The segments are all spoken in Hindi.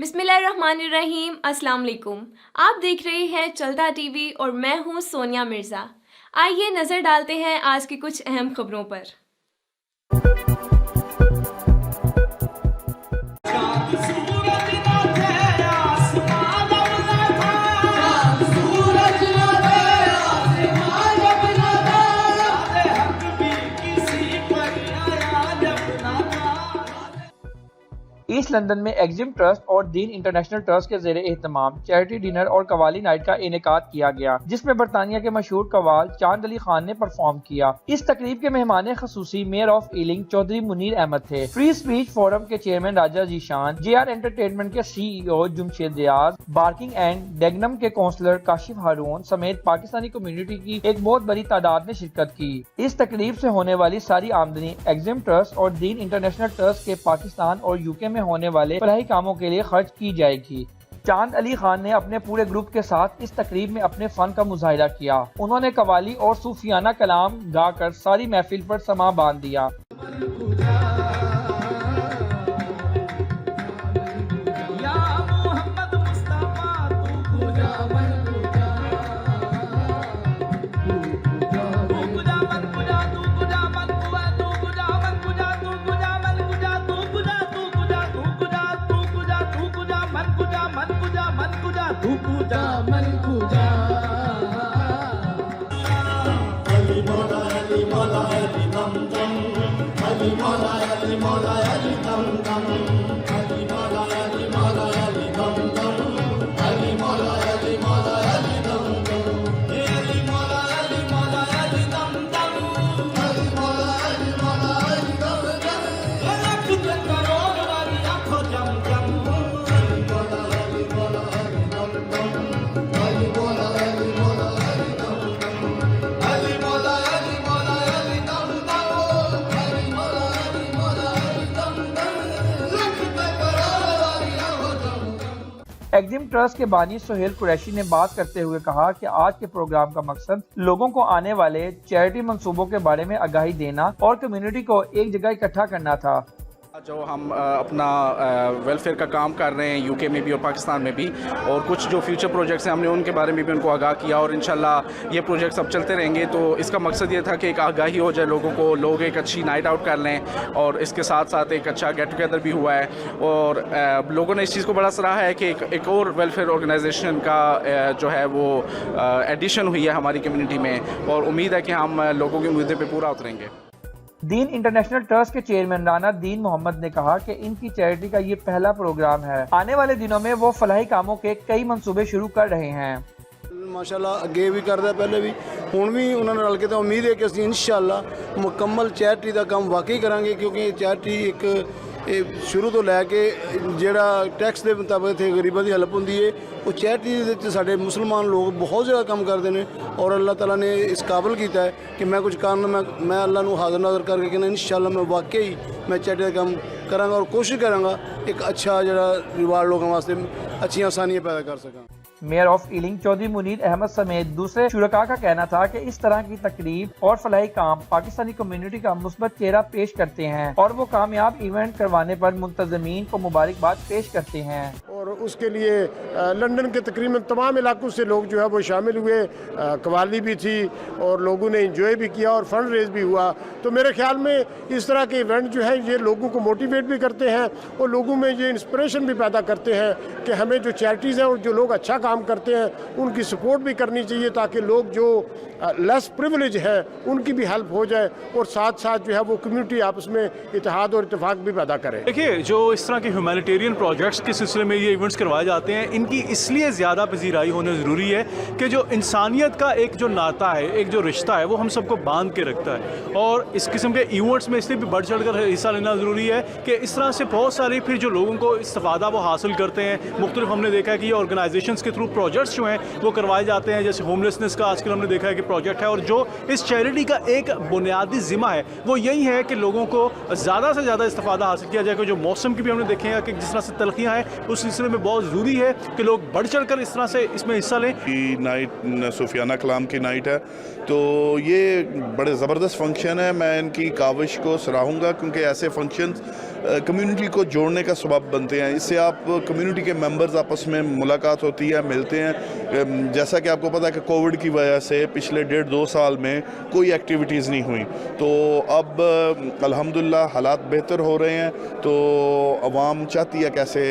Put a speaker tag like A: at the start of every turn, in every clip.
A: बिस्मिल्लाहिर्रहमानिर्रहीम। अस्सलाम वालेकुम। आप देख रहे हैं चलता टीवी और मैं हूं सोनिया मिर्ज़ा। आइए नज़र डालते हैं आज की कुछ अहम खबरों पर।
B: ईस्ट लंदन में एग्जिम ट्रस्ट और दीन इंटरनेशनल ट्रस्ट के ज़ेरे एहतमाम चैरिटी डिनर और कवाली नाइट का इनेकाद किया गया, जिसमें बरतानिया के मशहूर कवाल चांद अली खान ने परफॉर्म किया। इस तकरीब के मेहमान खसूसी mayor of Ealing Chaudhry Munir Ahmed थे। फ्री स्पीच फोरम के chairman Raja Zeeshan, JR entertainment के CEO Jamshed Riaz, Barking and Dagenham के काउंसलर काशिफ हारून समेत पाकिस्तानी कम्युनिटी की एक बहुत बड़ी तादाद ने शिरकत की। इस तकरीब से होने वाली सारी आमदनी एग्जिम ट्रस्ट और दीन इंटरनेशनल ट्रस्ट के पाकिस्तान और UK में होने वाले फलाही कामों के लिए खर्च की जाएगी। चांद अली खान ने अपने पूरे ग्रुप के साथ इस तकरीब में अपने फन का मुजाहिरा किया। उन्होंने कवाली और सूफियाना कलाम गाकर सारी महफिल पर समा बांध दिया। एग्जिम ट्रस्ट के बानी सोहेल कुरैशी ने बात करते हुए कहा कि आज के प्रोग्राम का मकसद लोगों को आने वाले चैरिटी मंसूबों के बारे में आगाही देना और कम्युनिटी को एक जगह इकट्ठा करना था।
C: जो हम अपना वेलफेयर का काम कर रहे हैं UK में भी और पाकिस्तान में भी, और कुछ जो फ्यूचर प्रोजेक्ट्स हैं हमने उनके बारे में भी उनको आगाह किया और इंशाल्लाह ये प्रोजेक्ट्स अब चलते रहेंगे। तो इसका मकसद ये था कि एक आगाही हो जाए लोगों को, लोग एक अच्छी नाइट आउट कर लें, और इसके साथ साथ एक अच्छा गेट टुगेदर भी हुआ है। और लोगों ने इस चीज़ को बड़ा सराहा है कि एक और वेलफेयर ऑर्गेनाइजेशन का जो है वो एडिशन हुई है हमारी कम्युनिटी में, और उम्मीद है कि हम लोगों के मुद्दे पर पूरा उतरेंगे।
B: दीन इंटरनेशनल ट्रस्ट के चेयरमैन राना दीन मोहम्मद ने कहा कि इनकी चैरिटी का ये पहला प्रोग्राम है। आने वाले दिनों में वो फलाही कामों के कई मंसूबे शुरू कर रहे हैं।
D: माशाल्लाह अगे भी करदा पहले भी हुण भी उन्होंने रल के, तो उम्मीद है कि असं इंशाल्लाह मुकम्मल चैरिटी का काम वाकई करांगे, क्योंकि चैरिटी एक शुरू तो लैके जिहड़ा टैक्स के मुताबिक इत्थे गरीबां दी हेल्प हुंदी है, वो चैरिटी दे विच साडे मुसलमान लोग बहुत ज़्यादा काम करते हैं। और अल्लाह ताला ने इस काबिल किया है कि मैं कुछ कारण मैं अल्लाह नूं हाज़र नाज़र करके कहना इंशाल्लाह मैं वाकई मैं चैरिटी का काम करांगा और कोशिश करांगा एक अच्छा जिहड़ा रिवार्ड लोगों वास्ते अच्छी आसानियाँ पैदा कर सकां।
B: Mayor of Ealing Chaudhry Munir Ahmed समेत दूसरे शुरका का कहना था कि इस तरह की तकरीब और फलाही काम पाकिस्तानी कम्युनिटी का मुस्बत चेहरा पेश करते हैं और वो कामयाब इवेंट करवाने पर मुंतज़मीन को मुबारकबाद पेश करते हैं।
E: और उसके लिए लंदन के तकरीबन तमाम इलाकों से लोग जो है वो शामिल हुए, कवाली भी थी और लोगों ने इंजॉय भी किया और फंड रेज भी हुआ। तो मेरे ख्याल में इस तरह के इवेंट जो है ये लोगों को मोटिवेट भी करते हैं और लोगों में ये इंस्पिरेशन भी पैदा करते हैं कि हमें जो चैरिटीज़ हैं और जो लोग अच्छा काम करते हैं उनकी सपोर्ट भी करनी चाहिए, ताकि लोग जो लेस प्रिविलेज है उनकी भी हेल्प हो जाए और साथ साथ जो है वो कम्युनिटी आपस में इत्तेहाद और इत्तेफाक भी पैदा करे।
F: देखिए, जो इस तरह के ह्यूमैनिटेरियन प्रोजेक्ट्स के सिलसिले में ये इवेंट्स करवाए जाते हैं, इनकी इसलिए ज़्यादा पजीराई होना ज़रूरी है कि जो इंसानियत का एक जो नाता है, एक जो रिश्ता है, वो हम सबको बांध के रखता है। और इस किस्म के इवेंट्स में इसलिए भी बढ़ चढ़ कर हिस्सा लेना ज़रूरी है कि इस तरह से बहुत सारे फिर जो लोगों को इस्तेफादा वो हासिल करते हैं। मुख्तलिफ हमने देखा है कि ये ऑर्गेनाइजेशंस के थ्रू प्रोजेक्ट्स जो हैं वो करवाए जाते हैं, जैसे होमलेसनेस का आजकल हमने देखा है कि प्रोजेक्ट है। और जो इस चैरिटी का एक बुनियादी जिम्मा है वो यही है कि लोगों को ज़्यादा से ज़्यादा इस्तेफादा हासिल किया जाए। जो मौसम की भी हमने देखे हैं कि जिस तरह से तलखियाँ हैं, उस सिलसिले में बहुत ज़रूरी है कि लोग बढ़ चढ़ कर इस तरह से इसमें हिस्सा लें।
G: नाइट सूफियाना कलाम की नाइट है, तो ये बड़े ज़बरदस्त फंक्शन है। मैं इनकी काविश को सराहूँगा, क्योंकि ऐसे फंक्शंस कम्युनिटी को जोड़ने का सबब बनते हैं। इससे आप कम्युनिटी के मेंबर्स आपस में मुलाकात होती है, मिलते हैं। जैसा कि आपको पता है कि कोविड की वजह से पिछले 1.5-2 साल में कोई एक्टिविटीज़ नहीं हुई, तो अब अल्हम्दुलिल्लाह हालात बेहतर हो रहे हैं, तो अवाम चाहती है कैसे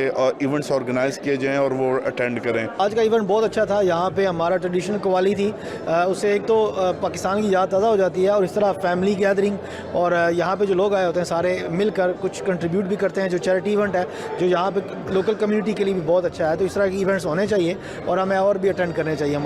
G: इवेंट्स ऑर्गेनाइज किए जाएँ और वो अटेंड करें।
H: आज का इवेंट बहुत अच्छा था। यहाँ पे हमारा ट्रेडिशनल कवाली थी, उससे एक तो पाकिस्तान की याद ताज़ा हो जाती है और इस तरह फैमिली गैदरिंग, और यहाँ पे जो लोग आए होते हैं सारे मिलकर कुछ कंट्रीब्यूट भी करते हैं, जो चैरिटी इवेंट है जो यहाँ पे लोकल कम्युनिटी के लिए भी बहुत अच्छा है। तो इस तरह के इवेंट्स होने चाहिए और हमें और भी अटेंड करने चाहिए।